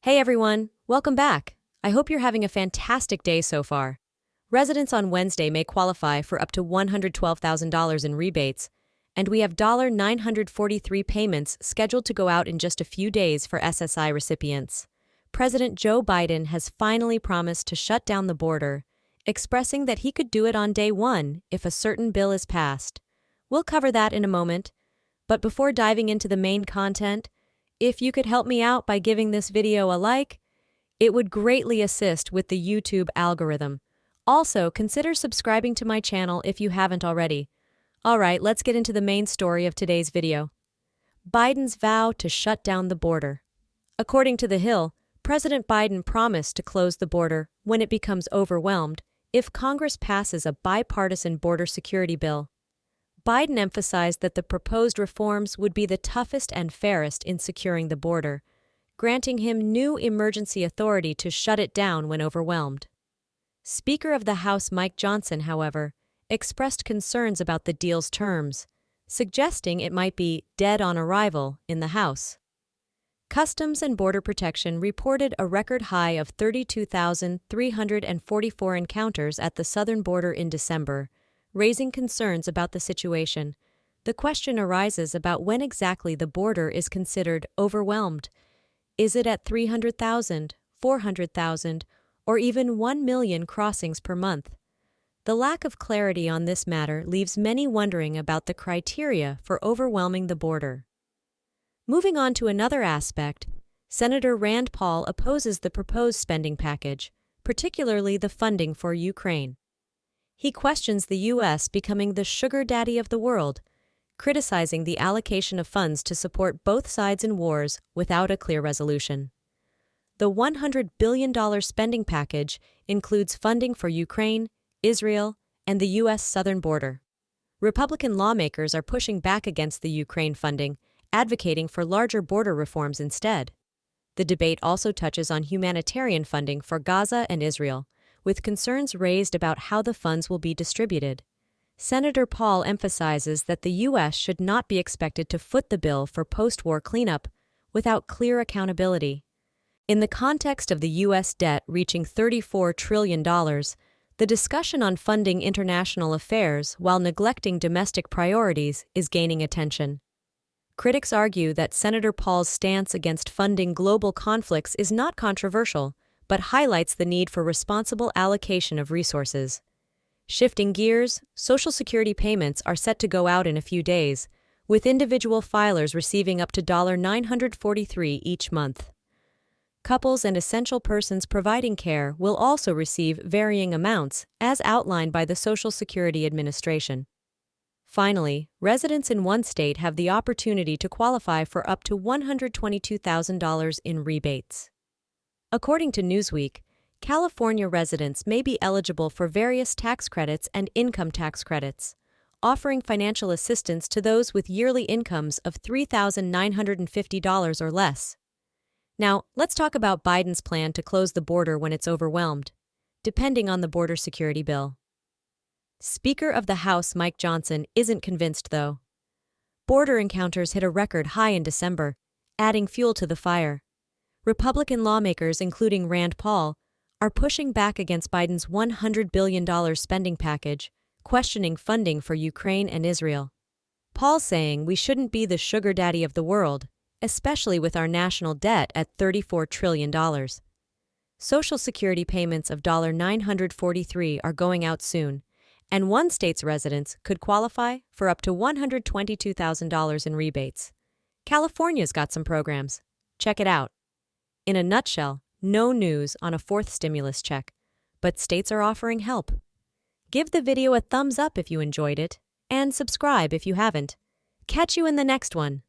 Hey everyone, welcome back. I hope you're having a fantastic day so far. Residents on Wednesday may qualify for up to $112,000 in rebates, and we have $943 payments scheduled to go out in just a few days for SSI recipients. President Joe Biden has finally promised to shut down the border, expressing that he could do it on day one if a certain bill is passed. We'll cover that in a moment, but before diving into the main content, if you could help me out by giving this video a like, it would greatly assist with the YouTube algorithm. Also, consider subscribing to my channel if you haven't already. Alright, let's get into the main story of today's video. Biden's vow to shut down the border. According to The Hill, President Biden promised to close the border when it becomes overwhelmed if Congress passes a bipartisan border security bill. Biden emphasized that the proposed reforms would be the toughest and fairest in securing the border, granting him new emergency authority to shut it down when overwhelmed. Speaker of the House Mike Johnson, however, expressed concerns about the deal's terms, suggesting it might be dead on arrival in the House. Customs and Border Protection reported a record high of 32,344 encounters at the southern border in December, raising concerns about the situation. The question arises about when exactly the border is considered overwhelmed. Is it at 300,000, 400,000, or even 1 million crossings per month? The lack of clarity on this matter leaves many wondering about the criteria for overwhelming the border. Moving on to another aspect, Senator Rand Paul opposes the proposed spending package, particularly the funding for Ukraine. He questions the U.S. becoming the sugar daddy of the world, criticizing the allocation of funds to support both sides in wars without a clear resolution. The $100 billion spending package includes funding for Ukraine, Israel, and the U.S. southern border. Republican lawmakers are pushing back against the Ukraine funding, advocating for larger border reforms instead. The debate also touches on humanitarian funding for Gaza and Israel, with concerns raised about how the funds will be distributed. Senator Paul emphasizes that the U.S. should not be expected to foot the bill for post-war cleanup without clear accountability. In the context of the U.S. debt reaching $34 trillion, the discussion on funding international affairs while neglecting domestic priorities is gaining attention. Critics argue that Senator Paul's stance against funding global conflicts is not controversial, but highlights the need for responsible allocation of resources. Shifting gears, Social Security payments are set to go out in a few days, with individual filers receiving up to $943 each month. Couples and essential persons providing care will also receive varying amounts, as outlined by the Social Security Administration. Finally, residents in one state have the opportunity to qualify for up to $122,000 in rebates. According to Newsweek, California residents may be eligible for various tax credits and income tax credits, offering financial assistance to those with yearly incomes of $3,950 or less. Now, let's talk about Biden's plan to close the border when it's overwhelmed, depending on the border security bill. Speaker of the House Mike Johnson isn't convinced, though. Border encounters hit a record high in December, adding fuel to the fire. Republican lawmakers, including Rand Paul, are pushing back against Biden's $100 billion spending package, questioning funding for Ukraine and Israel. Paul saying we shouldn't be the sugar daddy of the world, especially with our national debt at $34 trillion. Social Security payments of $943 are going out soon, and one state's residents could qualify for up to $122,000 in rebates. California's got some programs. Check it out. In a nutshell, no news on a fourth stimulus check, but states are offering help. Give the video a thumbs up if you enjoyed it, and subscribe if you haven't. Catch you in the next one.